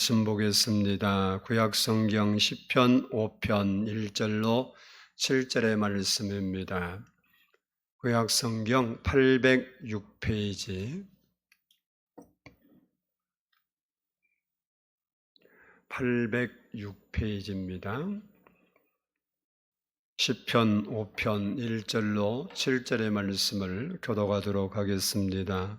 말씀 보겠습니다. 구약성경 시편 5편 1절로 7절의 말씀입니다. 구약성경 806페이지 806페이지입니다. 시편 5편 1절로 7절의 말씀을 교독하도록 하겠습니다.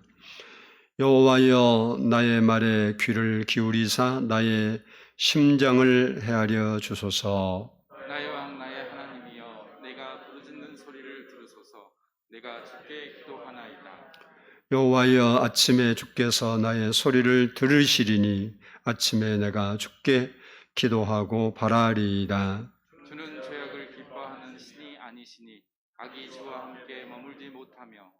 여호와여, 나의 말에 귀를 기울이사 나의 심장을 헤아려 주소서. 나의 왕 나의 하나님이여, 내가 부르짖는 소리를 들으소서. 내가 주께 기도하나이다. 여호와여, 아침에 주께서 나의 소리를 들으시리니 아침에 내가 주께 기도하고 바라리이다. 주는 죄악을 기뻐하는 신이 아니시니 악이 주와 함께 머물지 못하며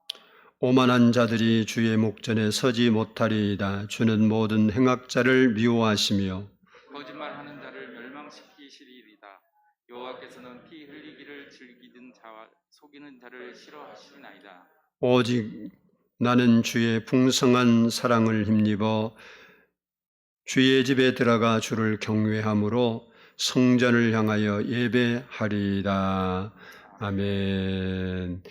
오만한 자들이 주의 목전에 서지 못하리이다. 주는 모든 행악자를 미워하시며 거짓말하는 자를 멸망시키시리이다. 여호와께서는 피 흘리기를 즐기는 자와 속이는 자를 싫어하시나이다. 오직 나는 주의 풍성한 사랑을 힘입어 주의 집에 들어가 주를 경외함으로 성전을 향하여 예배하리이다. 아멘.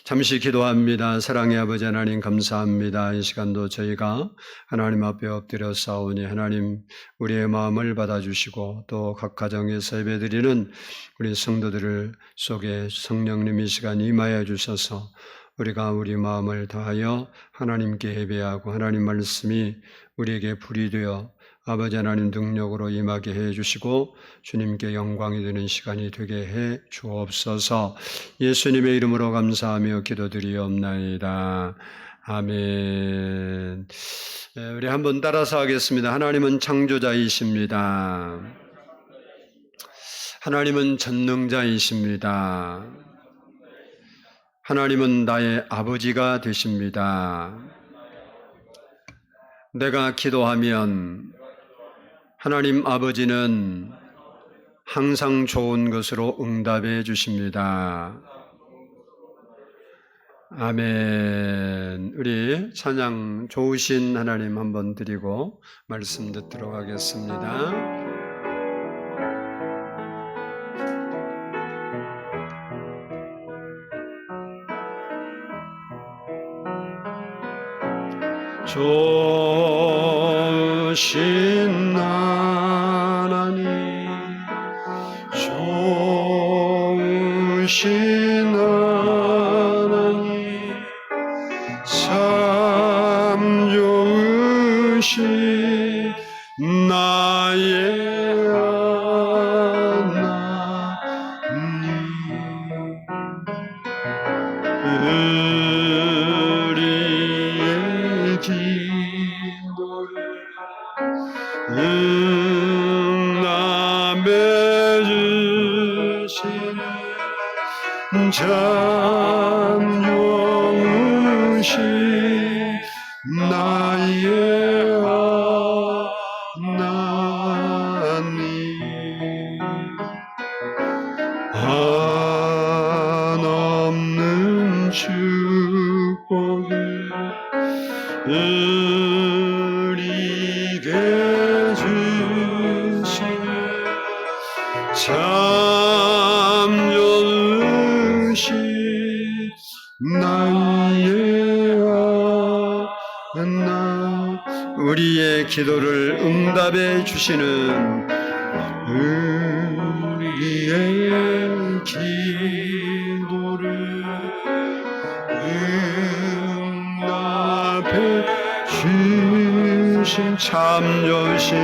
잠시 기도합니다. 사랑의 아버지 하나님, 감사합니다. 이 시간도 저희가 하나님 앞에 엎드려 싸우니 하나님 우리의 마음을 받아주시고 또 각 가정에서 예배드리는 우리 성도들 속에 성령님 이 시간 임하여 주셔서 우리가 우리 마음을 다하여 하나님께 예배하고 하나님 말씀이 우리에게 불이 되어 아버지 하나님 능력으로 임하게 해 주시고 주님께 영광이 되는 시간이 되게 해 주옵소서. 예수님의 이름으로 감사하며 기도드리옵나이다. 아멘. 우리 한번 따라서 하겠습니다. 하나님은 창조자이십니다. 하나님은 전능자이십니다. 하나님은 나의 아버지가 되십니다. 내가 기도하면 하나님 아버지는 항상 좋은 것으로 응답해 주십니다. 아멘. 우리 찬양 좋으신 하나님 한번 드리고 말씀 듣도록 하겠습니다. 좋으신 하나님, 좋으신 하나님, 참 좋으신 나의 우리의 기도를 응답해 주시는 참 좋으신 나의 하나님, 한없는 축복을 우리에게 주시네. 참 좋으신 나의 하나님, 우리의 기도를 응답해 주시는 우리의 기도를 응답해 주신 참 좋으신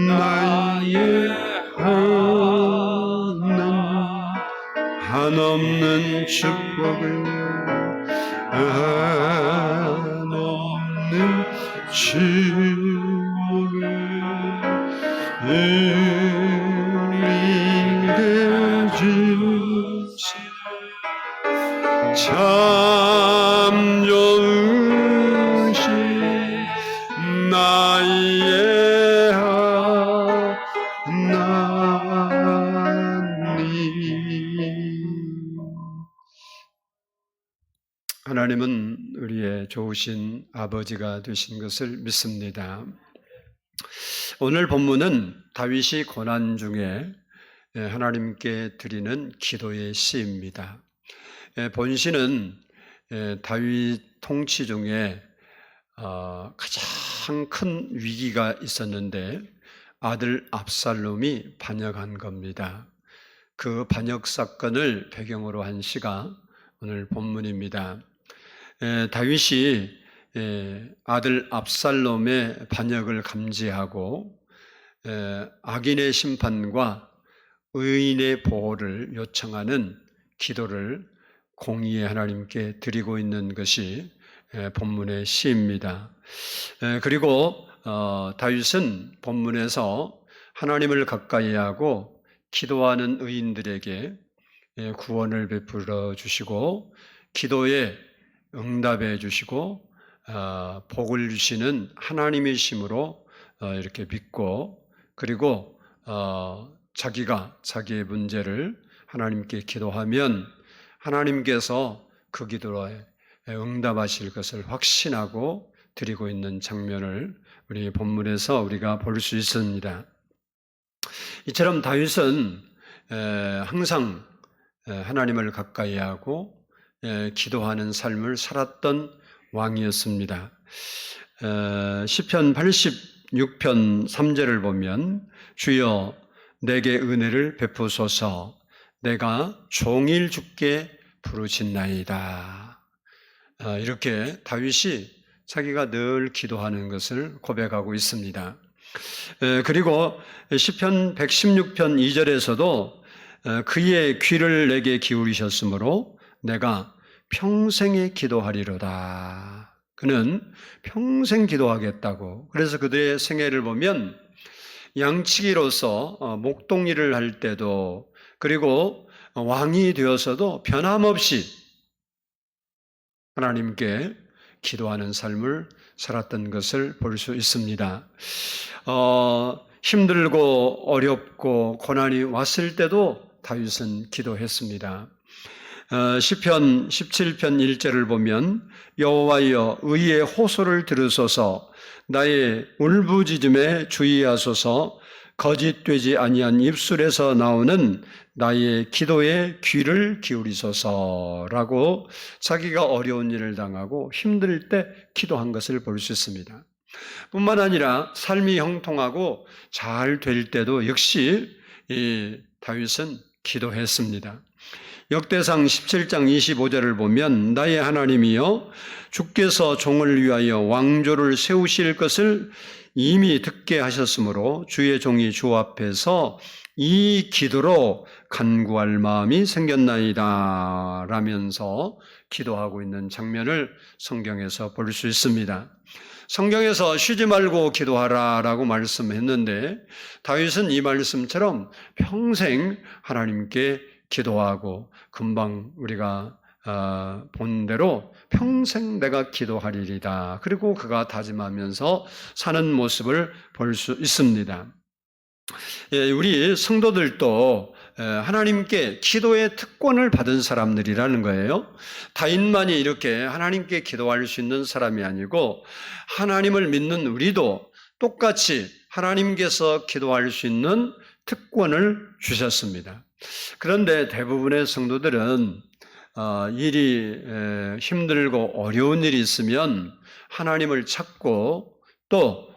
나의 하나님, 한없는 축복을 한없는 축복을 우리에게 주시네. 참 좋으신 나의 하나님. 하나님은 우리의 좋으신 아버지가 되신 것을 믿습니다. 오늘 본문은 다윗이 고난 중에 하나님께 드리는 기도의 시입니다. 본시는 다윗 통치 중에 가장 큰 위기가 있었는데 아들 압살롬이 반역한 겁니다. 그 반역 사건을 배경으로 한 시가 오늘 본문입니다. 다윗이 아들 압살롬의 반역을 감지하고 악인의 심판과 의인의 보호를 요청하는 기도를 공의의 하나님께 드리고 있는 것이 본문의 시입니다. 그리고 다윗은 본문에서 하나님을 가까이 하고 기도하는 의인들에게 구원을 베풀어 주시고 기도에 응답해 주시고 복을 주시는 하나님이심으로 이렇게 믿고 그리고 자기가 자기의 문제를 하나님께 기도하면 하나님께서 그 기도에 응답하실 것을 확신하고 드리고 있는 장면을 우리 본문에서 우리가 볼 수 있습니다. 이처럼 다윗은 항상 하나님을 가까이 하고 기도하는 삶을 살았던 왕이었습니다. 시편 86편 3절을 보면 주여 내게 은혜를 베푸소서 내가 종일 주께 부르짖나이다. 이렇게 다윗이 자기가 늘 기도하는 것을 고백하고 있습니다. 그리고 시편 116편 2절에서도 그의 귀를 내게 기울이셨으므로 내가 평생에 기도하리로다. 그는 평생 기도하겠다고. 그래서 그들의 생애를 보면 양치기로서 목동일을 할 때도 그리고 왕이 되어서도 변함없이 하나님께 기도하는 삶을 살았던 것을 볼 수 있습니다. 힘들고 어렵고 고난이 왔을 때도 다윗은 기도했습니다. 시편 17편 1절을 보면 여호와여 의의 호소를 들으소서 나의 울부짖음에 주의하소서 거짓되지 아니한 입술에서 나오는 나의 기도에 귀를 기울이소서라고 자기가 어려운 일을 당하고 힘들 때 기도한 것을 볼 수 있습니다. 뿐만 아니라 삶이 형통하고 잘 될 때도 역시 이 다윗은 기도했습니다. 역대상 17장 25절을 보면 나의 하나님이여 주께서 종을 위하여 왕조를 세우실 것을 이미 듣게 하셨으므로 주의 종이 주 앞에서 이 기도로 간구할 마음이 생겼나이다 라면서 기도하고 있는 장면을 성경에서 볼 수 있습니다. 성경에서 쉬지 말고 기도하라 라고 말씀했는데 다윗은 이 말씀처럼 평생 하나님께 기도하고 금방 우리가 본 대로 평생 내가 기도하리이다. 그리고 그가 다짐하면서 사는 모습을 볼 수 있습니다. 우리 성도들도 하나님께 기도의 특권을 받은 사람들이라는 거예요. 다윗만이 이렇게 하나님께 기도할 수 있는 사람이 아니고 하나님을 믿는 우리도 똑같이 하나님께서 기도할 수 있는 특권을 주셨습니다. 그런데 대부분의 성도들은 일이 힘들고 어려운 일이 있으면 하나님을 찾고 또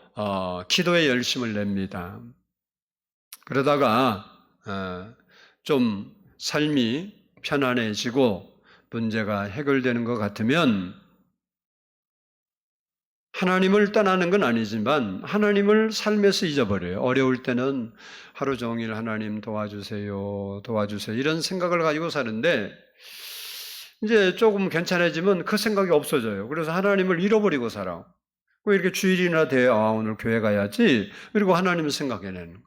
기도에 열심을 냅니다. 그러다가 좀 삶이 편안해지고 문제가 해결되는 것 같으면 하나님을 떠나는 건 아니지만 하나님을 삶에서 잊어버려요. 어려울 때는 하루 종일 하나님 도와주세요, 도와주세요 이런 생각을 가지고 사는데 이제 조금 괜찮아지면 그 생각이 없어져요. 그래서 하나님을 잃어버리고 살아. 왜 이렇게 주일이나 돼? 오늘 교회 가야지. 그리고 하나님을 생각해내는 거예요.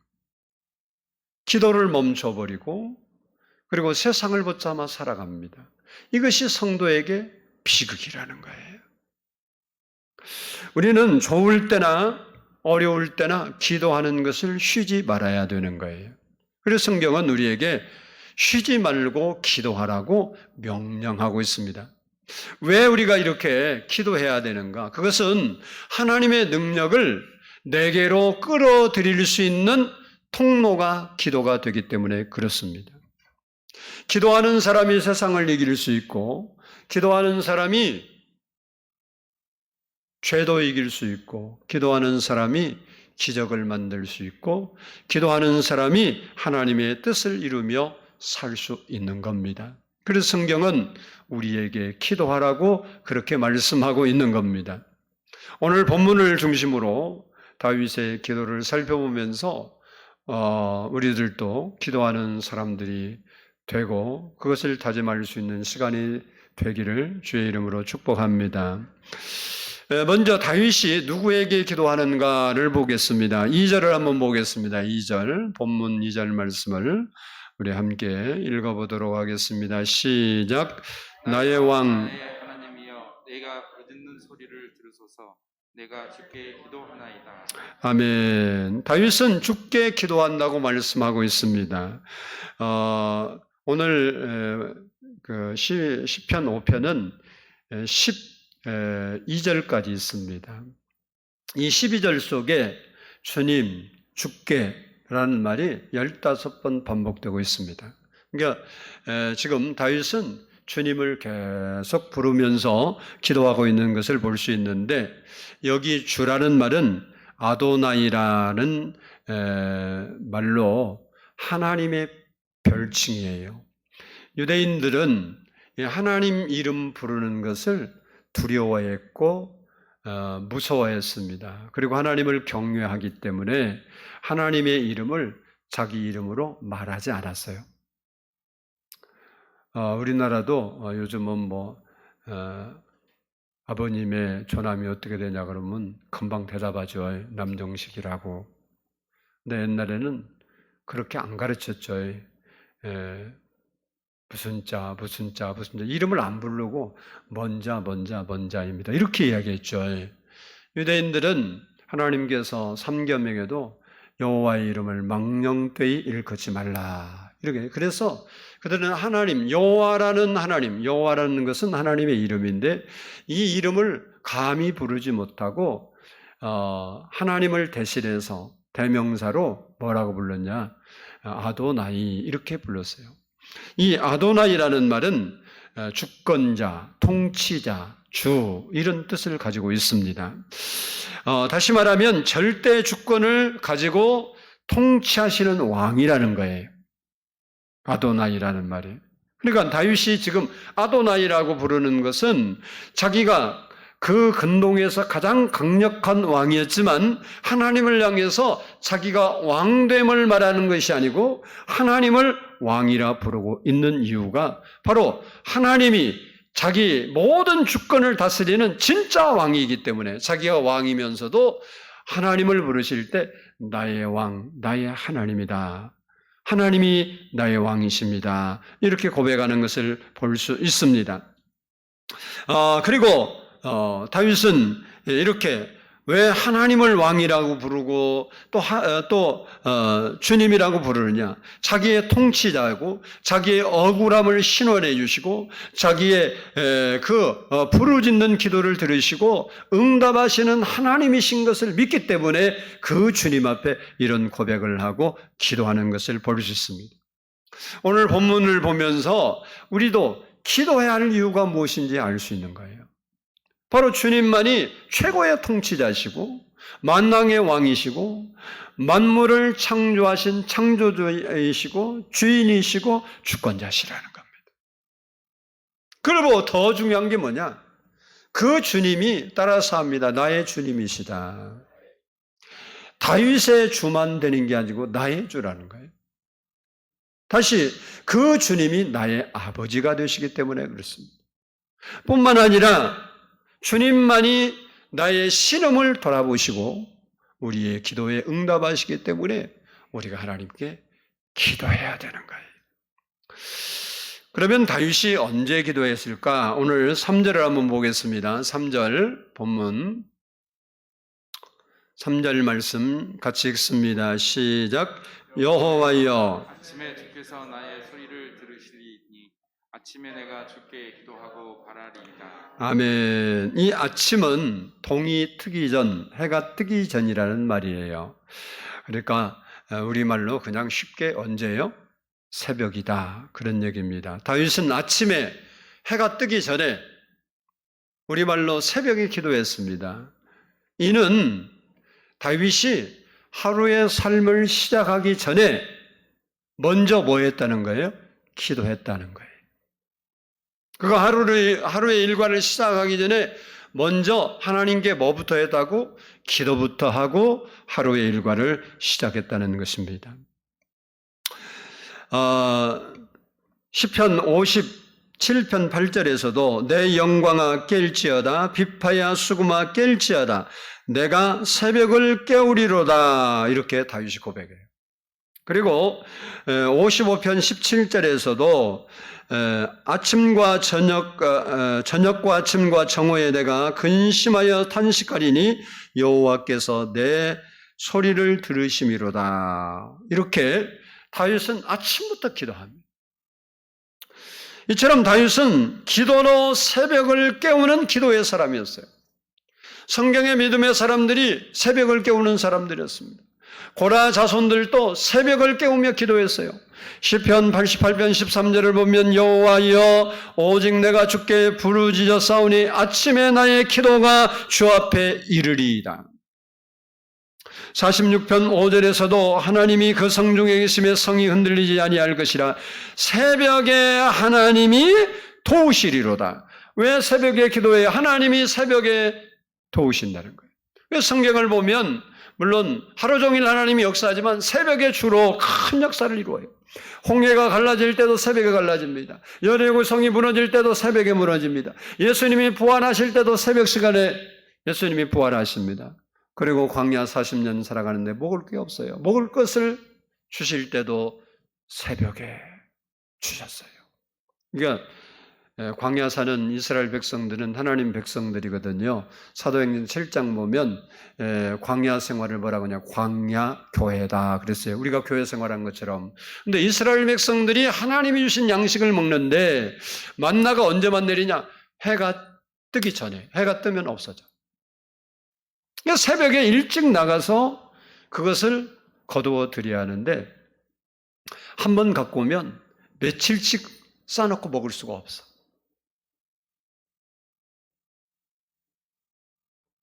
기도를 멈춰버리고 그리고 세상을 붙잡아 살아갑니다. 이것이 성도에게 비극이라는 거예요. 우리는 좋을 때나 어려울 때나 기도하는 것을 쉬지 말아야 되는 거예요. 그래서 성경은 우리에게 쉬지 말고 기도하라고 명령하고 있습니다. 왜 우리가 이렇게 기도해야 되는가? 그것은 하나님의 능력을 내게로 끌어들일 수 있는 통로가 기도가 되기 때문에 그렇습니다. 기도하는 사람이 세상을 이길 수 있고, 기도하는 사람이 죄도 이길 수 있고, 기도하는 사람이 기적을 만들 수 있고, 기도하는 사람이 하나님의 뜻을 이루며 살 수 있는 겁니다. 그래서 성경은 우리에게 기도하라고 그렇게 말씀하고 있는 겁니다. 오늘 본문을 중심으로 다윗의 기도를 살펴보면서 우리들도 기도하는 사람들이 되고 그것을 다짐할 수 있는 시간이 되기를 주의 이름으로 축복합니다. 먼저 다윗이 누구에게 기도하는가를 보겠습니다. 2절을 한번 보겠습니다. 2절, 본문 2절 말씀을 우리 함께 읽어보도록 하겠습니다. 시작. 나의 왕 나의 하나님이여 내가 부르짖는 소리를 들으소서. 내가 주께 기도하나이다. 아멘. 다윗은 주께 기도한다고 말씀하고 있습니다. 오늘 그 시편 5편은 12절까지 있습니다. 이 12절 속에 주님, 주께라는 말이 15번 반복되고 있습니다. 그러니까 지금 다윗은 주님을 계속 부르면서 기도하고 있는 것을 볼 수 있는데, 여기 주라는 말은 아도나이라는 말로 하나님의 별칭이에요. 유대인들은 하나님 이름 부르는 것을 두려워했고 무서워했습니다. 그리고 하나님을 경외하기 때문에 하나님의 이름을 자기 이름으로 말하지 않았어요. 우리나라도 요즘은 아버님의 조남이 어떻게 되냐 그러면 금방 대답하죠. 남정식이라고. 근데 옛날에는 그렇게 안 가르쳤죠. 무슨 자 이름을 안 부르고 먼자입니다. 이렇게 이야기했죠. 유대인들은 하나님께서 삼계명에도 여호와의 이름을 망령되이 일컫지 말라. 이렇게. 그래서 그들은 하나님, 여호와라는 것은 하나님의 이름인데 이 이름을 감히 부르지 못하고 하나님을 대신해서 대명사로 뭐라고 불렀냐? 아도나이 이렇게 불렀어요. 이 아도나이라는 말은 주권자, 통치자, 주 이런 뜻을 가지고 있습니다. 다시 말하면 절대 주권을 가지고 통치하시는 왕이라는 거예요. 아도나이라는 말이. 그러니까 다윗이 지금 아도나이라고 부르는 것은 자기가 그 근동에서 가장 강력한 왕이었지만 하나님을 향해서 자기가 왕됨을 말하는 것이 아니고 하나님을 왕이라 부르고 있는 이유가 바로 하나님이 자기 모든 주권을 다스리는 진짜 왕이기 때문에 자기가 왕이면서도 하나님을 부르실 때 나의 왕, 나의 하나님이다. 하나님이 나의 왕이십니다. 이렇게 고백하는 것을 볼 수 있습니다. 그리고 다윗은 이렇게 왜 하나님을 왕이라고 부르고 또 주님이라고 부르느냐? 자기의 통치자고 자기의 억울함을 신원해 주시고 자기의 부르짖는 기도를 들으시고 응답하시는 하나님이신 것을 믿기 때문에 그 주님 앞에 이런 고백을 하고 기도하는 것을 볼 수 있습니다. 오늘 본문을 보면서 우리도 기도해야 할 이유가 무엇인지 알 수 있는 거예요. 바로 주님만이 최고의 통치자시고 만왕의 왕이시고 만물을 창조하신 창조주이시고 주인이시고 주권자시라는 겁니다. 그리고 더 중요한 게 뭐냐? 그 주님이 따라서 합니다. 나의 주님이시다. 다윗의 주만 되는 게 아니고 나의 주라는 거예요. 다시 그 주님이 나의 아버지가 되시기 때문에 그렇습니다. 뿐만 아니라 주님만이 나의 신음을 돌아보시고 우리의 기도에 응답하시기 때문에 우리가 하나님께 기도해야 되는 거예요. 그러면 다윗이 언제 기도했을까? 오늘 3절을 한번 보겠습니다. 3절 본문 3절 말씀 같이 읽습니다. 시작. 여호와여 아침에 주께서 나의 소리를 들으시리니 아침에 내가 주께 기도하고 바라리이다. 아멘. 이 아침은 동이 트기 전, 해가 뜨기 전이라는 말이에요. 그러니까 우리말로 그냥 쉽게 언제요? 새벽이다. 그런 얘기입니다. 다윗은 아침에 해가 뜨기 전에 우리말로 새벽에 기도했습니다. 이는 다윗이 하루의 삶을 시작하기 전에 먼저 뭐 했다는 거예요? 기도했다는 거예요. 그가 하루의 일과를 시작하기 전에 먼저 하나님께 뭐부터 했다고? 기도부터 하고 하루의 일과를 시작했다는 것입니다. 시편 57편 8절에서도 내 영광아 깰지어다 비파야 수금아 깰지어다 내가 새벽을 깨우리로다 이렇게 다윗이 고백해요. 그리고 55편 17절에서도 아침과 저녁과 아침과 정오에 내가 근심하여 탄식하리니 여호와께서 내 소리를 들으심이로다. 이렇게 다윗은 아침부터 기도합니다. 이처럼 다윗은 기도로 새벽을 깨우는 기도의 사람이었어요. 성경의 믿음의 사람들이 새벽을 깨우는 사람들이었습니다. 고라 자손들도 새벽을 깨우며 기도했어요. 시편 88편 13절을 보면 여호와여 오직 내가 주께 부르짖어 싸우니 아침에 나의 기도가 주 앞에 이르리이다. 46편 5절에서도 하나님이 그 성중에 계심에 성이 흔들리지 아니할 것이라 새벽에 하나님이 도우시리로다. 왜 새벽에 기도해요? 하나님이 새벽에 도우신다는 거예요. 왜 성경을 보면 물론 하루 종일 하나님이 역사하지만 새벽에 주로 큰 역사를 이루어요. 홍해가 갈라질 때도 새벽에 갈라집니다. 여리고 성이 무너질 때도 새벽에 무너집니다. 예수님이 부활하실 때도 새벽 시간에 예수님이 부활하십니다. 그리고 광야 40년 살아가는데 먹을 게 없어요. 먹을 것을 주실 때도 새벽에 주셨어요. 그러니까 광야 사는 이스라엘 백성들은 하나님 백성들이거든요. 사도행전 7장 보면 광야 생활을 뭐라고 하냐? 광야 교회다 그랬어요. 우리가 교회 생활한 것처럼. 근데 이스라엘 백성들이 하나님이 주신 양식을 먹는데 만나가 언제만 내리냐? 해가 뜨기 전에. 해가 뜨면 없어져. 그러니까 새벽에 일찍 나가서 그것을 거두어 드려야 하는데 한 번 갖고 오면 며칠씩 싸놓고 먹을 수가 없어.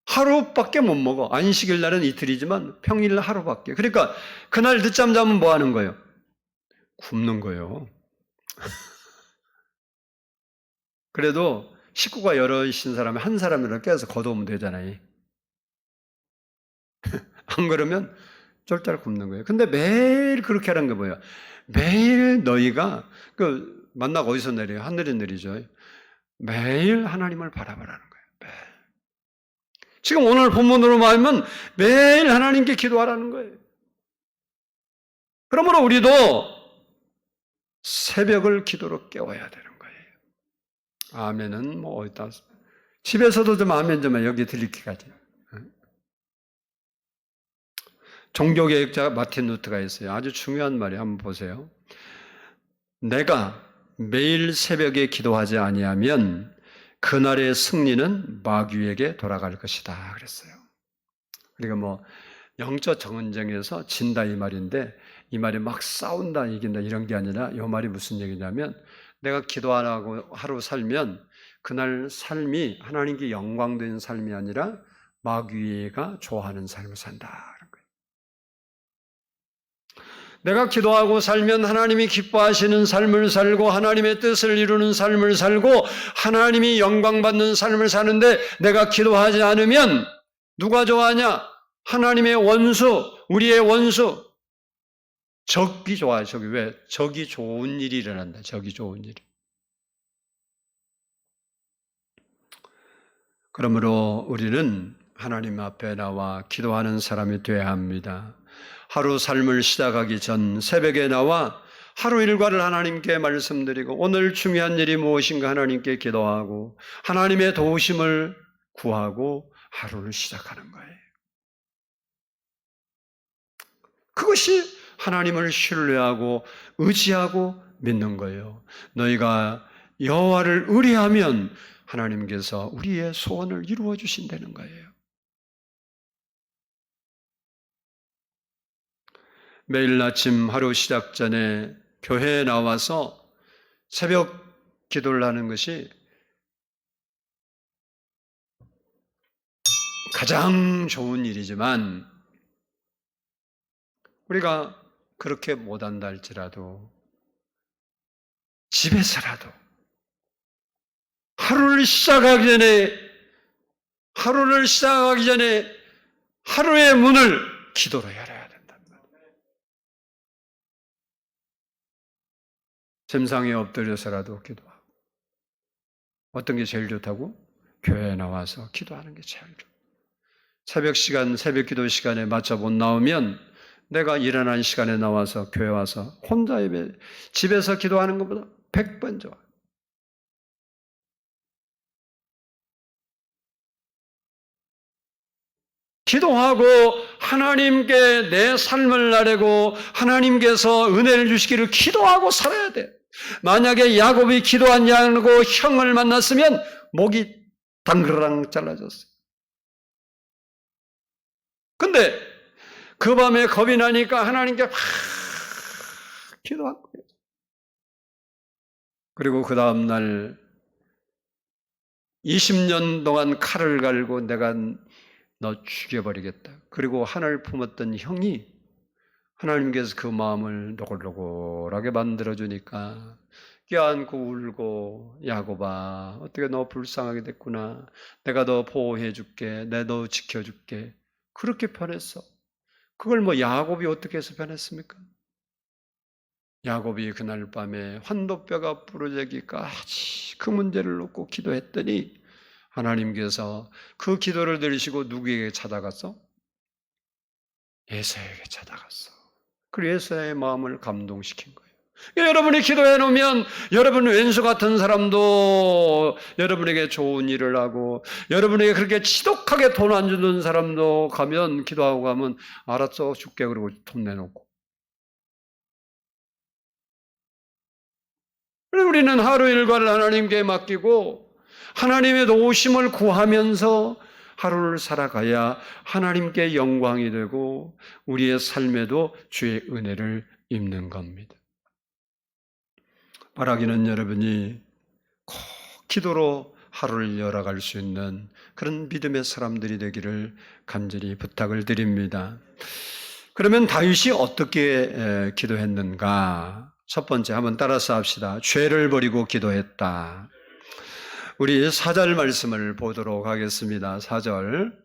하루밖에 못 먹어. 안식일 날은 이틀이지만 평일 하루밖에. 그러니까 그날 늦잠 자면 뭐 하는 거예요? 굶는 거예요. 그래도 식구가 여럿인 사람이 한 사람이라도 깨서 거두면 되잖아요. 안 그러면 쫄쫄 굶는 거예요. 근데 매일 그렇게 하는 게 뭐예요? 매일 너희가 만나가 어디서 내려요? 하늘에 내리죠. 매일 하나님을 바라보라는 거예요. 매일. 지금 오늘 본문으로 말하면 매일 하나님께 기도하라는 거예요. 그러므로 우리도 새벽을 기도로 깨워야 되는 거예요. 아멘은 뭐 어디다 집에서도 좀 아멘 좀 해. 여기 들리기까지. 종교개혁자 마틴 루트가 있어요. 아주 중요한 말이에요. 한번 보세요. 내가 매일 새벽에 기도하지 아니하면 그날의 승리는 마귀에게 돌아갈 것이다 그랬어요. 그러니까 뭐 영적 전쟁에서 진다 이 말인데 이 말이 막 싸운다 이긴다 이런 게 아니라 이 말이 무슨 얘기냐면 내가 기도 안 하고 하루 살면 그날 삶이 하나님께 영광된 삶이 아니라 마귀가 좋아하는 삶을 산다. 내가 기도하고 살면 하나님이 기뻐하시는 삶을 살고 하나님의 뜻을 이루는 삶을 살고 하나님이 영광받는 삶을 사는데 내가 기도하지 않으면 누가 좋아하냐? 하나님의 원수, 우리의 원수. 적이 좋아요. 적이 왜? 적이 좋은 일이 일어난다. 적이 좋은 일이. 그러므로 우리는 하나님 앞에 나와 기도하는 사람이 되어야 합니다. 하루 삶을 시작하기 전 새벽에 나와 하루 일과를 하나님께 말씀드리고 오늘 중요한 일이 무엇인가 하나님께 기도하고 하나님의 도우심을 구하고 하루를 시작하는 거예요. 그것이 하나님을 신뢰하고 의지하고 믿는 거예요. 너희가 여호와를 의뢰하면 하나님께서 우리의 소원을 이루어 주신다는 거예요. 매일 아침 하루 시작 전에 교회에 나와서 새벽 기도를 하는 것이 가장 좋은 일이지만 우리가 그렇게 못한다 할지라도 집에서라도 하루를 시작하기 전에 하루의 문을 기도로 열어야 된단 말이에요. 침상에 엎드려서라도 기도하고. 어떤 게 제일 좋다고? 교회에 나와서 기도하는 게 제일 좋다. 새벽 기도 시간에 맞춰 못 나오면 내가 일어난 시간에 나와서 교회 와서 혼자 집에서 기도하는 것보다 100번 좋아. 기도하고 하나님께 내 삶을 나르고 하나님께서 은혜를 주시기를 기도하고 살아야 돼. 만약에 야곱이 기도하지 않고 형을 만났으면 목이 당그랑 잘라졌어요. 근데 그 밤에 겁이 나니까 하나님께 막 기도한 거예요. 그리고 그 다음날 20년 동안 칼을 갈고 내가 너 죽여버리겠다. 그리고 하나를 품었던 형이 하나님께서 그 마음을 노골노골하게 만들어주니까 껴안고 울고 야곱아 어떻게 너 불쌍하게 됐구나. 내가 너 보호해줄게. 내가 너 지켜줄게. 그렇게 변했어. 그걸 뭐 야곱이 어떻게 해서 변했습니까? 야곱이 그날 밤에 환도뼈가 부러지기까지 그 문제를 놓고 기도했더니 하나님께서 그 기도를 들으시고 누구에게 찾아갔어? 에사에게 찾아갔어. 그리고 에사의 마음을 감동시킨 거예요. 여러분이 기도해 놓으면 여러분 왼수 같은 사람도 여러분에게 좋은 일을 하고 여러분에게 그렇게 지독하게 돈 안 주는 사람도 가면 기도하고 가면 알았어 줄게 그러고 돈 내놓고. 우리는 하루 일과를 하나님께 맡기고 하나님의 도우심을 구하면서 하루를 살아가야 하나님께 영광이 되고 우리의 삶에도 주의 은혜를 입는 겁니다. 바라기는 여러분이 꼭 기도로 하루를 열어갈 수 있는 그런 믿음의 사람들이 되기를 간절히 부탁을 드립니다. 그러면 다윗이 어떻게 기도했는가? 첫 번째 한번 따라서 합시다. 죄를 버리고 기도했다. 우리 4절 말씀을 보도록 하겠습니다. 4절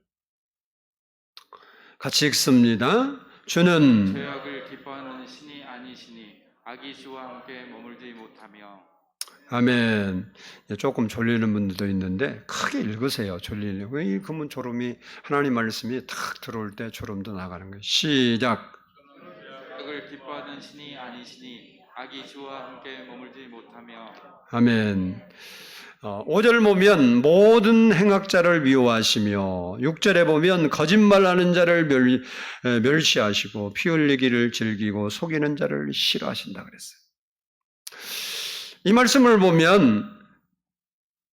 같이 읽습니다. 주는 죄악을 기뻐하는 신이 아니시니 악이 주와 함께 머물지 못하며. 아멘. 조금 졸리는 분들도 있는데 크게 읽으세요. 졸리려고. 이 금은 졸음이 하나님 말씀이 탁 들어올 때 졸음도 나가는 거예요. 시작. 죄악을 기뻐하는 신이 아니시니 악이 주와 함께 머물지 못하며. 아멘. 5절 보면 모든 행악자를 미워하시며 6절에 보면 거짓말하는 자를 멸시하시고 피 흘리기를 즐기고 속이는 자를 싫어하신다 그랬어요. 이 말씀을 보면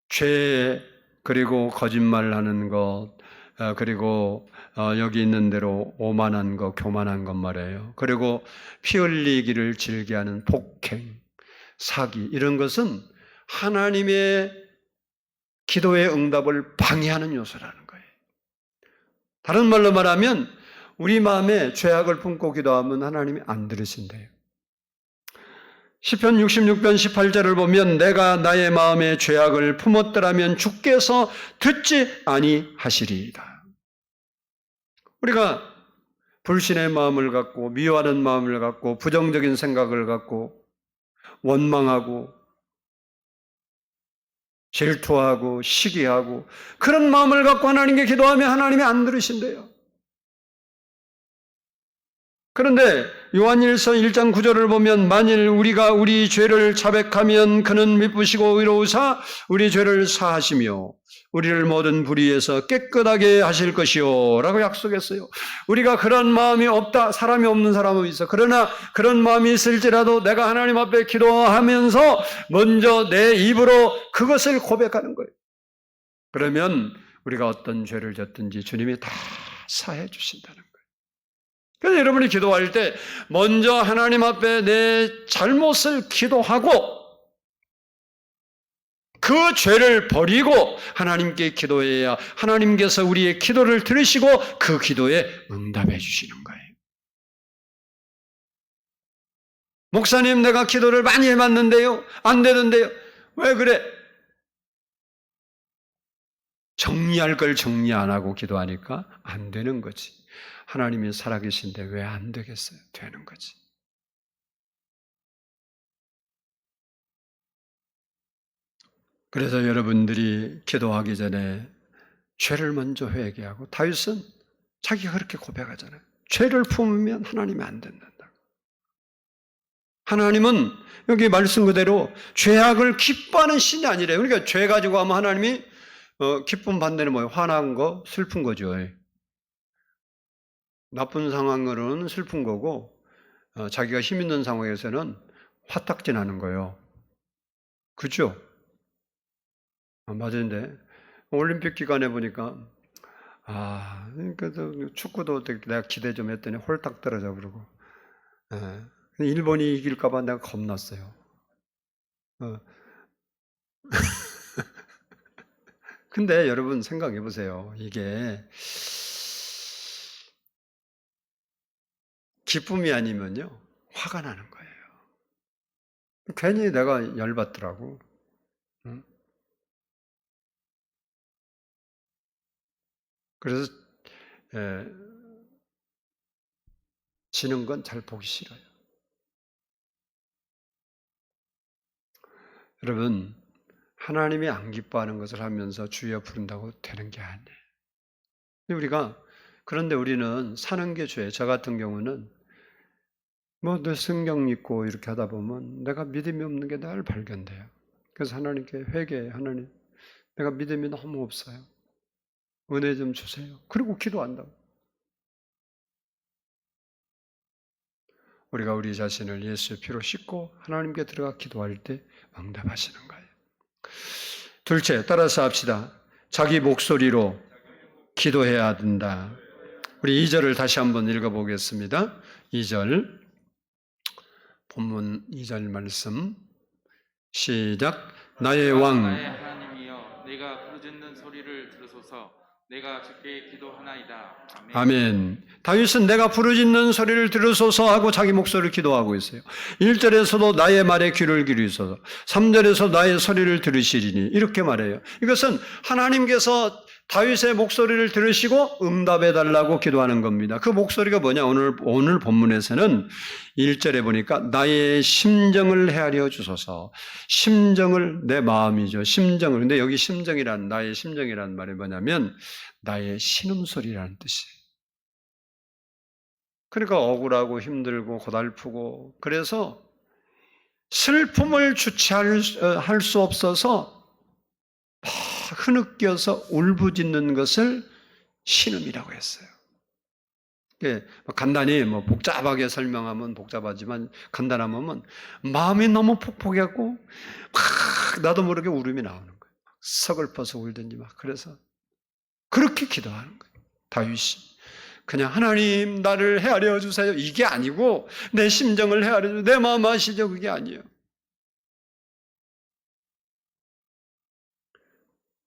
죄 그리고 거짓말하는 것 그리고 여기 있는 대로 오만한 것, 교만한 것 말이에요. 그리고 피 흘리기를 즐겨하는 폭행, 사기 이런 것은 하나님의 기도의 응답을 방해하는 요소라는 거예요. 다른 말로 말하면 우리 마음에 죄악을 품고 기도하면 하나님이 안 들으신대요. 시편 66편 18절을 보면 내가 나의 마음에 죄악을 품었더라면 주께서 듣지 아니하시리이다. 우리가 불신의 마음을 갖고 미워하는 마음을 갖고 부정적인 생각을 갖고 원망하고 질투하고 시기하고 그런 마음을 갖고 하나님께 기도하면 하나님이 안 들으신대요. 그런데 요한일서 1장 9절을 보면 만일 우리가 우리 죄를 자백하면 그는 미쁘시고 의로우사 우리 죄를 사하시며 우리를 모든 불의에서 깨끗하게 하실 것이요 라고 약속했어요. 우리가 그런 마음이 없다, 사람이 없는 사람은 있어. 그러나 그런 마음이 있을지라도 내가 하나님 앞에 기도하면서 먼저 내 입으로 그것을 고백하는 거예요. 그러면 우리가 어떤 죄를 졌든지 주님이 다 사해 주신다는 거예요. 그래서 여러분이 기도할 때 먼저 하나님 앞에 내 잘못을 기도하고 그 죄를 버리고 하나님께 기도해야 하나님께서 우리의 기도를 들으시고 그 기도에 응답해 주시는 거예요. 목사님, 내가 기도를 많이 해봤는데요, 안 되는데요. 왜 그래? 정리할 걸 정리 안 하고 기도하니까 안 되는 거지. 하나님이 살아계신데 왜 안 되겠어요? 되는 거지. 그래서 여러분들이 기도하기 전에 죄를 먼저 회개하고, 다윗은 자기가 그렇게 고백하잖아요. 죄를 품으면 하나님이 안 된단다. 하나님은 여기 말씀 그대로 죄악을 기뻐하는 신이 아니래요. 그러니까 죄 가지고 하면 하나님이 기쁨 반대는 뭐예요? 화난 거, 슬픈 거죠. 나쁜 상황으로는 슬픈 거고 자기가 힘 있는 상황에서는 화딱지 나는 거예요. 그죠? 맞은데 올림픽 기간에 보니까 그래도 축구도 내가 기대 좀 했더니 홀딱 떨어져 버리고 일본이 이길까 봐 내가 겁났어요. 근데 여러분 생각해 보세요. 이게 기쁨이 아니면요 화가 나는 거예요. 괜히 내가 열받더라고. 응? 그래서 지는 건 잘 보기 싫어요. 여러분, 하나님이 안 기뻐하는 것을 하면서 주여 부른다고 되는 게 아니에요. 그런데 우리는 사는 게 죄예요. 저 같은 경우는 늘 성경 읽고 이렇게 하다 보면 내가 믿음이 없는 게 늘 발견돼요. 그래서 하나님께 회개해. 하나님, 내가 믿음이 너무 없어요. 은혜 좀 주세요. 그리고 기도한다고. 우리가 우리 자신을 예수의 피로 씻고 하나님께 들어가 기도할 때 응답하시는 거예요. 둘째, 따라서 합시다. 자기 목소리로 기도해야 된다. 우리 2절을 다시 한번 읽어보겠습니다. 2절, 본문 2절 말씀 시작. 나의 왕, 나의 하나님이여, 내가 부르짖는 소리를 들으소서. 내가 주께 기도하나이다. 아멘. 아멘. 다윗은 내가 부르짖는 소리를 들으소서 하고 자기 목소리를 기도하고 있어요. 1절에서도 나의 말에 귀를 기울이소서, 3절에서 나의 소리를 들으시리니 이렇게 말해요. 이것은 하나님께서 다윗의 목소리를 들으시고 응답해 달라고 기도하는 겁니다. 그 목소리가 뭐냐? 오늘 본문에서는 1절에 보니까 나의 심정을 헤아려 주소서. 심정을, 내 마음이죠. 심정을. 근데 여기 나의 심정이란 말이 뭐냐면 나의 신음소리라는 뜻이에요. 그러니까 억울하고 힘들고 고달프고, 그래서 슬픔을 주체할 수 없어서 막 흐느껴서 울부짖는 것을 신음이라고 했어요. 간단히 복잡하게 설명하면 복잡하지만 간단하면 마음이 너무 폭폭해갖고 막 나도 모르게 울음이 나오는 거예요. 서글퍼서 울든지 막. 그래서 그렇게 기도하는 거예요. 다윗이 그냥 하나님 나를 헤아려 주세요 이게 아니고 내 심정을 헤아려 주세요, 내 마음 아시죠? 그게 아니에요.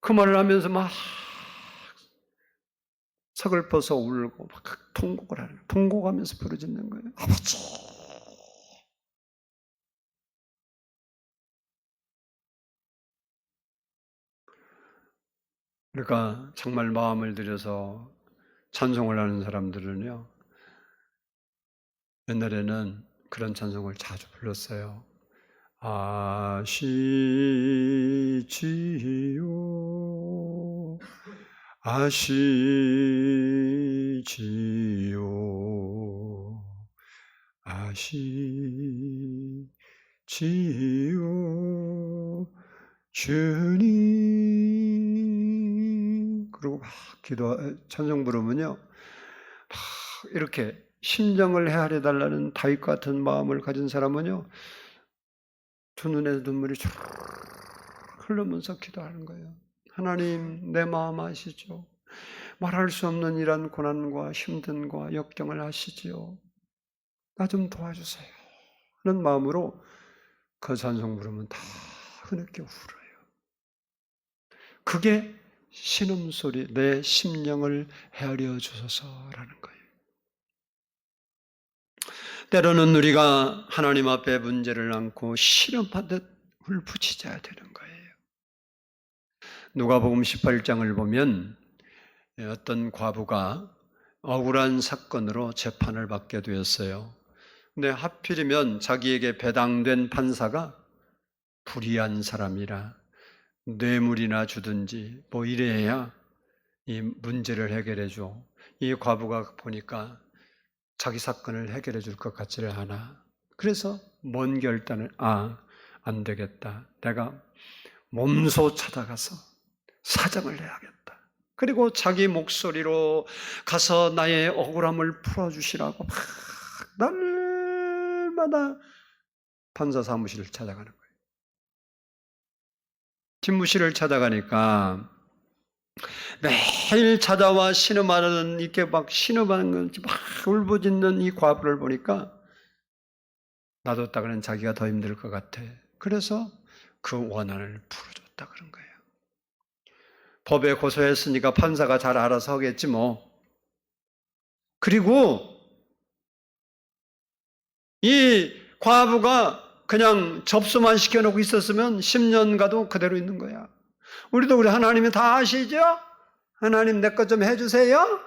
그 말을 하면서 막 서글퍼서 울고 막 통곡하면서 부르짖는 거예요. 아버지. 그러니까 정말 마음을 들여서 찬송을 하는 사람들은요, 옛날에는 그런 찬송을 자주 불렀어요. 아시지요, 아시지요, 아시지요, 주님 찬송 부르면요, 이렇게 심정을 헤아려 달라는 다윗 같은 마음을 가진 사람은요, 두 눈에 눈물이 쭉 흐르면서 기도하는 거예요. 하나님, 내 마음 아시죠? 말할 수 없는 이런 고난과 힘든과 역경을 아시지요. 나 좀 도와주세요. 하는 마음으로 그 찬송 부르면 다 흐느껴 울어요. 그게 신음소리, 내 심령을 헤아려 주소서라는 거예요. 때로는 우리가 하나님 앞에 문제를 안고 신음하듯 울부짖어야 되는 거예요. 누가복음 18장을 보면 어떤 과부가 억울한 사건으로 재판을 받게 되었어요. 근데 하필이면 자기에게 배당된 판사가 불의한 사람이라 뇌물이나 주든지 뭐 이래야 이 문제를 해결해 줘. 이 과부가 보니까 자기 사건을 해결해 줄 것 같지를 않아. 그래서 먼 결단을 안 되겠다. 내가 몸소 찾아가서 사정을 해야겠다. 그리고 자기 목소리로 가서 나의 억울함을 풀어주시라고 막 날마다 판사 사무실을 찾아가는 거예요. 집무실을 찾아가니까 매일 찾아와 신음하는, 이렇게 막 신음하는 막 울부짖는 이 과부를 보니까 놔뒀다가는 자기가 더 힘들 것 같아. 그래서 그 원한을 풀어줬다 그런 거예요. 법에 고소했으니까 판사가 잘 알아서 하겠지 뭐. 그리고 이 과부가 그냥 접수만 시켜놓고 있었으면 10년 가도 그대로 있는 거야. 우리 하나님이 다 아시죠? 하나님 내 것 좀 해주세요.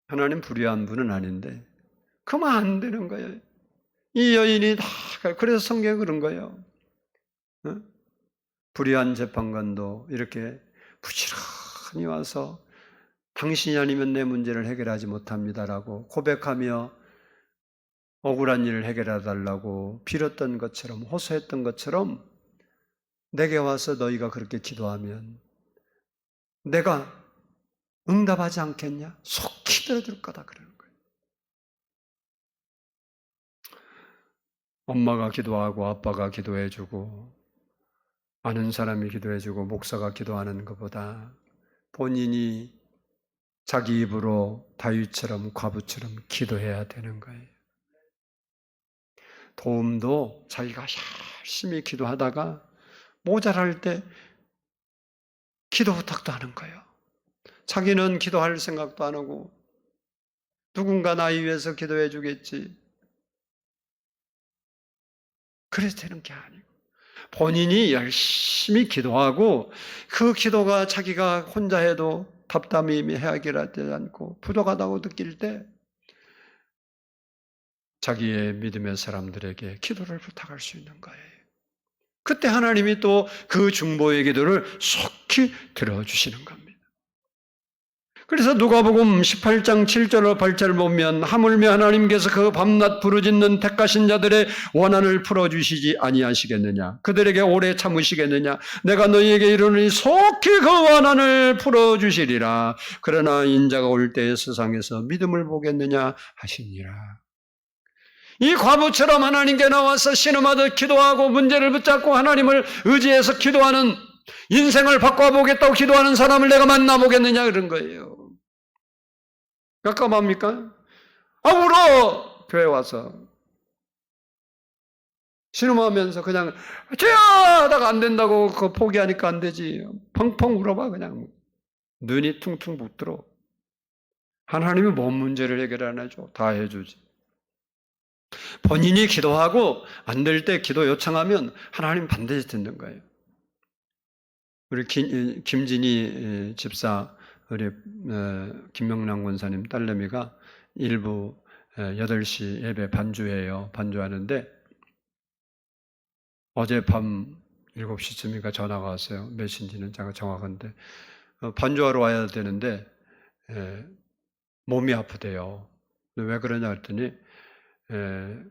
하나님 불의한 분은 아닌데 그러면 안 되는 거예요. 이 여인이 다 그래서 성경에 그런 거예요. 불의한 재판관도 이렇게 부지런히 와서 당신이 아니면 내 문제를 해결하지 못합니다라고 고백하며 억울한 일을 해결해 달라고 빌었던 것처럼, 호소했던 것처럼 내게 와서 너희가 그렇게 기도하면 내가 응답하지 않겠냐? 속히 들어줄 거다 그러는 거예요. 엄마가 기도하고 아빠가 기도해주고 아는 사람이 기도해주고 목사가 기도하는 것보다 본인이 자기 입으로 다윗처럼 과부처럼 기도해야 되는 거예요. 도움도 자기가 열심히 기도하다가 모자랄 때 기도 부탁도 하는 거예요. 자기는 기도할 생각도 안 하고 누군가 나를 위해서 기도해 주겠지. 그래서 되는 게 아니고 본인이 열심히 기도하고 그 기도가 자기가 혼자 해도 답답함이 해결하지 않고 부족하다고 느낄 때 자기의 믿음의 사람들에게 기도를 부탁할 수 있는 거예요. 그때 하나님이 또 그 중보의 기도를 속히 들어주시는 겁니다. 그래서 누가복음 18장 7절로 8절을 보면 하물며 하나님께서 그 밤낮 부르짖는 택하신 자들의 원한을 풀어주시지 아니하시겠느냐? 그들에게 오래 참으시겠느냐? 내가 너희에게 이르노니 속히 그 원한을 풀어주시리라. 그러나 인자가 올 때에 세상에서 믿음을 보겠느냐 하시니라. 이 과부처럼 하나님께 나와서 신음하듯 기도하고 문제를 붙잡고 하나님을 의지해서 기도하는, 인생을 바꿔보겠다고 기도하는 사람을 내가 만나보겠느냐 그런 거예요. 깜깜합니까? 울어! 교회 와서 신음하면서 그냥 주여! 하다가 안 된다고 그거 포기하니까 안 되지. 펑펑 울어봐 그냥. 눈이 퉁퉁 붓도록. 하나님이 뭔 문제를 해결 안 해줘? 다 해주지. 본인이 기도하고 안 될 때 기도 요청하면 하나님 반드시 듣는 거예요. 우리 김진희 집사, 우리 김명랑 권사님 딸내미가 일부 8시 예배 반주해요. 반주하는데 어젯밤 7시쯤인가 전화가 왔어요. 몇인지는 제가 정확한데 반주하러 와야 되는데 몸이 아프대요. 왜 그러냐 했더니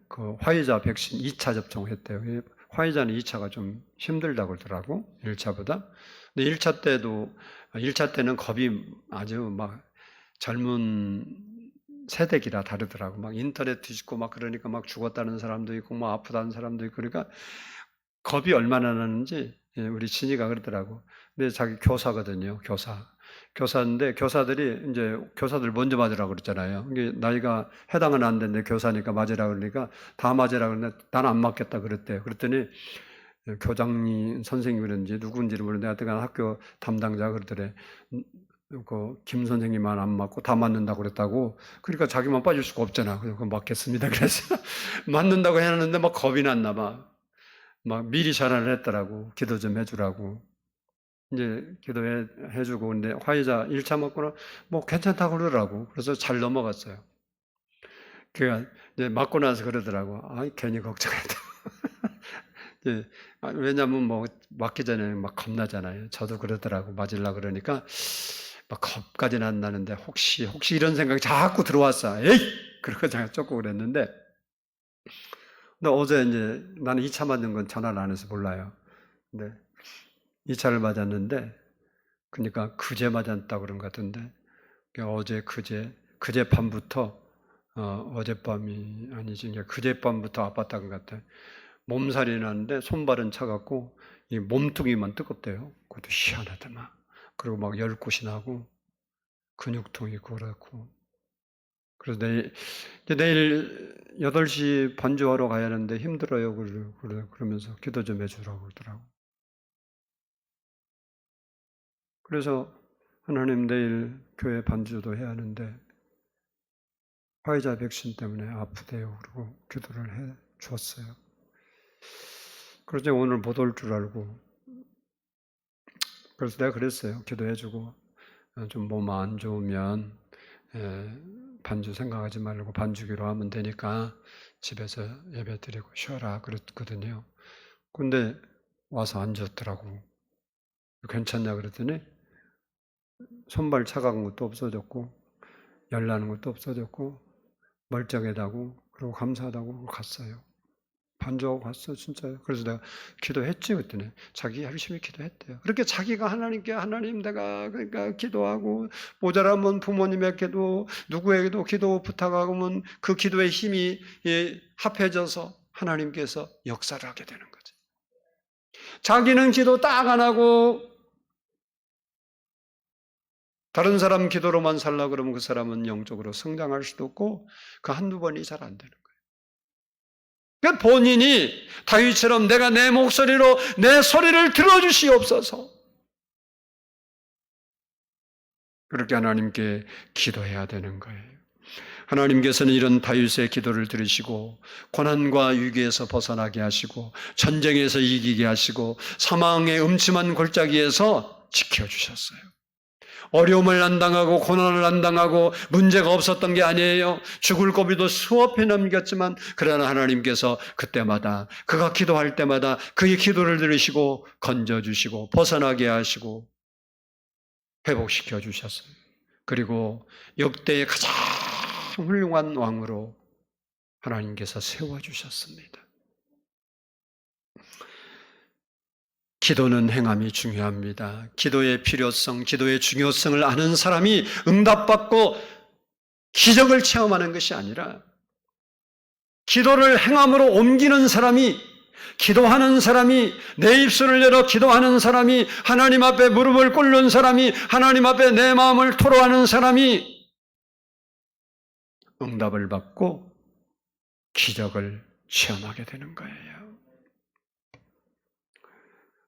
그 화이자 백신 2차 접종을 했대요. 화이자는 2차가 좀 힘들다고 그러더라고, 1차보다. 근데 1차 때도 1차 때는 겁이 아주 막 젊은 세대기라 다르더라고. 막 인터넷 뒤집고 막 그러니까 막 죽었다는 사람도 있고 막 아프다는 사람도 있고 그러니까 겁이 얼마나 나는지 우리 진이가 그러더라고. 근데 자기 교사거든요. 교사인데 교사들이 이제 교사들 먼저 맞으라고 그랬잖아요. 이게 나이가 해당은 안 되는데 교사니까 맞으라고 그러니까 다 맞으라고 그러는데 난 안 맞겠다 그랬대요. 그랬더니 교장님 선생님이 그런지 누구인지는 모르는데 하여튼 학교 담당자가 그러더래. 김 선생님만 안 맞고 다 맞는다고 그랬다고. 그러니까 자기만 빠질 수가 없잖아. 그래서 맞겠습니다. 그래서 맞는다고 해놨는데 막 겁이 났나 봐. 막 미리 전화를 했더라고. 기도 좀 해주라고. 이제 기도해주고, 근데 화이자 1차 맞고는 뭐 괜찮다고 그러더라고. 그래서 잘 넘어갔어요. 그러니까 이제 맞고 나서 그러더라고. 아, 괜히 걱정했다. 왜냐면 뭐 맞기 전에 막 겁나잖아요. 저도 그러더라고. 맞으려고 그러니까 막 겁까지는 안 나는데 혹시 이런 생각이 자꾸 들어왔어. 에이! 그러고 제가 쫓고 그랬는데 근데 어제 이제 나는 2차 맞는 건 전화를 안 해서 몰라요. 근데 2차를 맞았는데 그러니까 그제 맞았다고 그런 것 같은데 그제 밤부터 어젯밤이 아니지 그제 밤부터 아팠다는 것 같아. 몸살이 나는데 손발은 차갑고 이 몸뚱이만 뜨겁대요. 그것도 희한하더만. 그리고 막 열꽃이 나고 근육통이 있고 그렇고. 그래서 내일 8시 반주하러 가야 하는데 힘들어요. 그러면서 기도 좀 해주라고 그러더라고. 그래서 하나님 내일 교회 반주도 해야 하는데 화이자 백신 때문에 아프대요. 그리고 기도를 해 주었어요. 그래서 오늘 못 올 줄 알고 그래서 내가 그랬어요. 기도해주고 좀 몸 안 좋으면 반주 생각하지 말고 반주기로 하면 되니까 집에서 예배 드리고 쉬어라 그랬거든요. 근데 와서 앉았더라고. 괜찮냐 그랬더니 손발 차가운 것도 없어졌고 열나는 것도 없어졌고 멀쩡하다고 그리고 감사하다고 갔어요. 반주하고 갔어 진짜요. 그래서 내가 기도했지 그랬더니 자기 열심히 기도했대요. 그렇게 자기가 하나님께 하나님 내가 그러니까 기도하고 모자라면 부모님에게도 누구에게도 기도 부탁하면 그 기도의 힘이 합해져서 하나님께서 역사를 하게 되는 거죠. 자기는 기도 딱 안 하고 다른 사람 기도로만 살라 그러면 그 사람은 영적으로 성장할 수도 없고 그 한두 번이 잘 안 되는 거예요. 그러니까 본인이 다윗처럼 내가 내 목소리로 내 소리를 들어주시옵소서. 그렇게 하나님께 기도해야 되는 거예요. 하나님께서는 이런 다윗의 기도를 들으시고 고난과 위기에서 벗어나게 하시고 전쟁에서 이기게 하시고 사망의 음침한 골짜기에서 지켜주셨어요. 어려움을 안 당하고 고난을 안 당하고 문제가 없었던 게 아니에요. 죽을 고비도 수없이 넘겼지만 그러나 하나님께서 그때마다 그가 기도할 때마다 그의 기도를 들으시고 건져주시고 벗어나게 하시고 회복시켜 주셨어요. 그리고 역대의 가장 훌륭한 왕으로 하나님께서 세워주셨습니다. 기도는 행함이 중요합니다. 기도의 필요성, 기도의 중요성을 아는 사람이 응답받고 기적을 체험하는 것이 아니라 기도를 행함으로 옮기는 사람이 기도하는 사람이 내 입술을 열어 기도하는 사람이 하나님 앞에 무릎을 꿇는 사람이 하나님 앞에 내 마음을 토로하는 사람이 응답을 받고 기적을 체험하게 되는 거예요.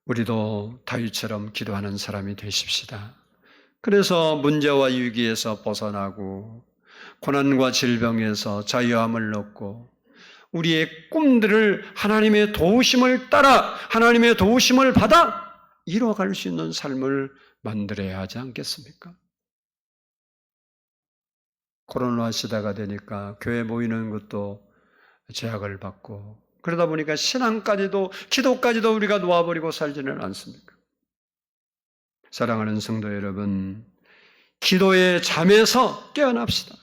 우리도 다윗처럼 기도하는 사람이 되십시다. 그래서 문제와 위기에서 벗어나고 고난과 질병에서 자유함을 얻고 우리의 꿈들을 하나님의 도우심을 따라 하나님의 도우심을 받아 이뤄갈 수 있는 삶을 만들어야 하지 않겠습니까? 코로나 시대가 되니까 교회 모이는 것도 제약을 받고 그러다 보니까 신앙까지도 기도까지도 우리가 놓아버리고 살지는 않습니까? 사랑하는 성도 여러분, 기도의 잠에서 깨어납시다.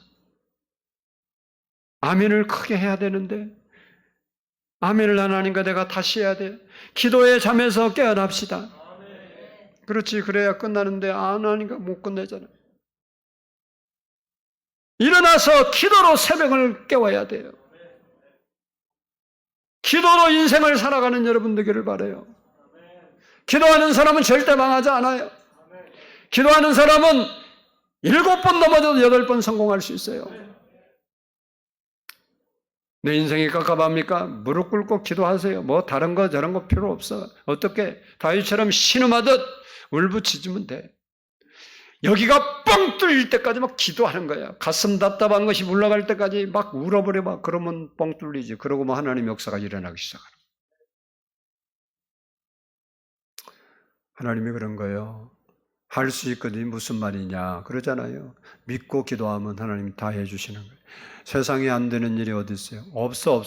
아멘을 크게 해야 되는데 아멘을 하나님과 내가 다시 해야 돼. 기도의 잠에서 깨어납시다. 그렇지, 그래야 끝나는데 안 하니까 못 끝내잖아요. 일어나서 기도로 새벽을 깨워야 돼요. 기도로 인생을 살아가는 여러분 되기를 바라요. 기도하는 사람은 절대 망하지 않아요. 기도하는 사람은 7번 넘어져도 8번 성공할 수 있어요. 내 인생이 깝깝합니까? 무릎 꿇고 기도하세요. 뭐 다른 거 저런 거 필요 없어. 어떻게 다윗처럼 신음하듯 울부짖으면 돼. 여기가 뻥 뚫릴 때까지 막 기도하는 거야. 가슴 답답한 것이 올라갈 때까지 막 울어버려 봐. 그러면 뻥 뚫리지. 그러고 뭐 하나님의 역사가 일어나기 시작하는 거야. 하나님이 그런 거예요. 할 수 있거든 무슨 말이냐 그러잖아요. 믿고 기도하면 하나님이 다 해주시는 거예요. 세상에 안 되는 일이 어디 있어요? 없어.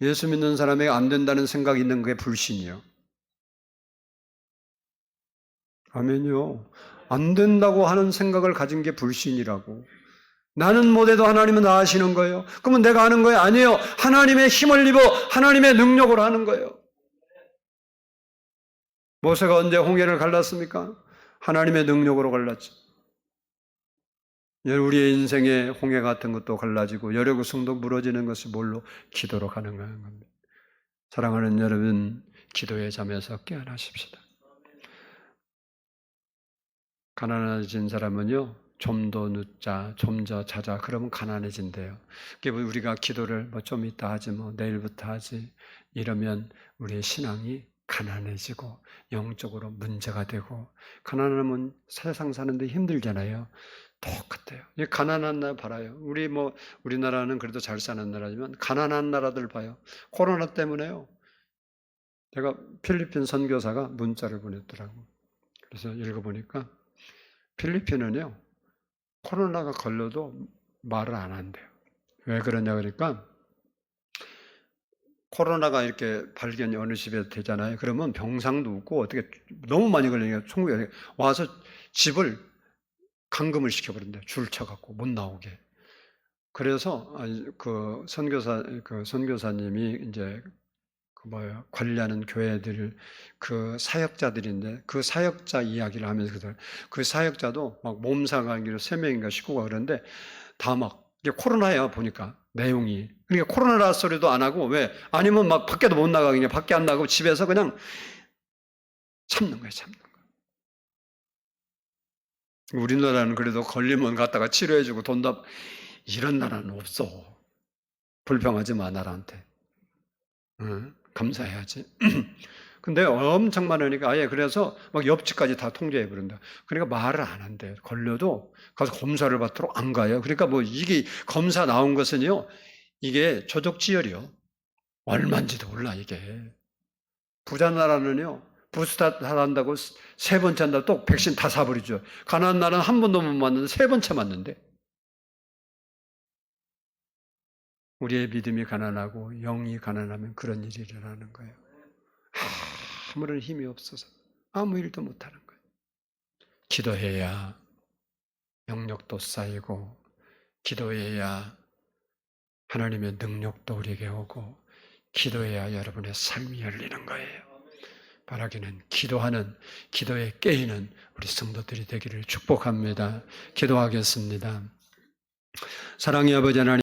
예수 믿는 사람에게 안 된다는 생각이 있는 게 불신이요. 아멘요. 안 된다고 하는 생각을 가진 게 불신이라고. 나는 못해도 하나님은 다 하시는 거예요. 그러면 내가 하는 거예요? 아니에요. 하나님의 힘을 입어 하나님의 능력으로 하는 거예요. 모세가 언제 홍해를 갈랐습니까? 하나님의 능력으로 갈랐죠. 우리의 인생에 홍해 같은 것도 갈라지고 여리고성도 무너지는 것이 뭘로? 기도로 가능한 겁니다. 사랑하는 여러분, 기도의 잠에서 깨어나십시다. 가난해진 사람은요, 좀 더 늦자, 좀 더 자자, 그러면 가난해진대요. 우리가 기도를 뭐 좀 이따 하지, 뭐 내일부터 하지, 이러면 우리의 신앙이 가난해지고 영적으로 문제가 되고, 가난하면 세상 사는데 힘들잖아요. 똑같아요. 가난한 나라 봐요. 우리나라는 그래도 잘 사는 나라지만 가난한 나라들 봐요. 코로나 때문에요. 제가 필리핀 선교사가 문자를 보냈더라고. 그래서 읽어보니까 필리핀은요, 코로나가 걸려도 말을 안 한대요. 왜 그러냐 그러니까 코로나가 이렇게 발견이 어느 집에 되잖아요. 그러면 병상도 없고 어떻게 너무 많이 걸리니까 총국에 와서 집을 감금을 시켜버린대요. 줄 쳐갖고 못 나오게. 그래서 그 선교사님이 이제 관리하는 교회들 그 사역자들인데 그 사역자 이야기를 하면서 그 사역자도 막 몸살감기로 3명인가 식구가 그러는데 다 막 이게 코로나야 보니까 내용이. 그러니까 코로나 소리도 안 하고 왜? 아니면 막 밖에도 못 나가고 그냥 밖에 안 나가고 집에서 그냥 참는 거예요. 우리나라는 그래도 걸리면 갔다가 치료해주고 돈도 이런 나라는 없어. 불평하지 마 나라한테. 응? 감사해야지. 근데 엄청 많으니까 아예 그래서 막 옆집까지 다 통제해 버린다. 그러니까 말을 안 한대요. 걸려도 가서 검사를 받도록 안 가요. 그러니까 뭐 이게 검사 나온 것은요, 이게 조족지혈이요. 얼마인지도 몰라 이게. 부자 나라는요, 부스타 한다고 3번째 한다고 또 백신 다 사버리죠. 가난한 나라는 한 번도 못 맞는데 3번째 맞는데. 우리의 믿음이 가난하고 영이 가난하면 그런 일이 일어나는 거예요. 아무런 힘이 없어서 아무 일도 못하는 거예요. 기도해야 영력도 쌓이고 기도해야 하나님의 능력도 우리에게 오고 기도해야 여러분의 삶이 열리는 거예요. 바라기는 기도하는, 기도에 깨이는 우리 성도들이 되기를 축복합니다. 기도하겠습니다. 사랑의 아버지 하나님,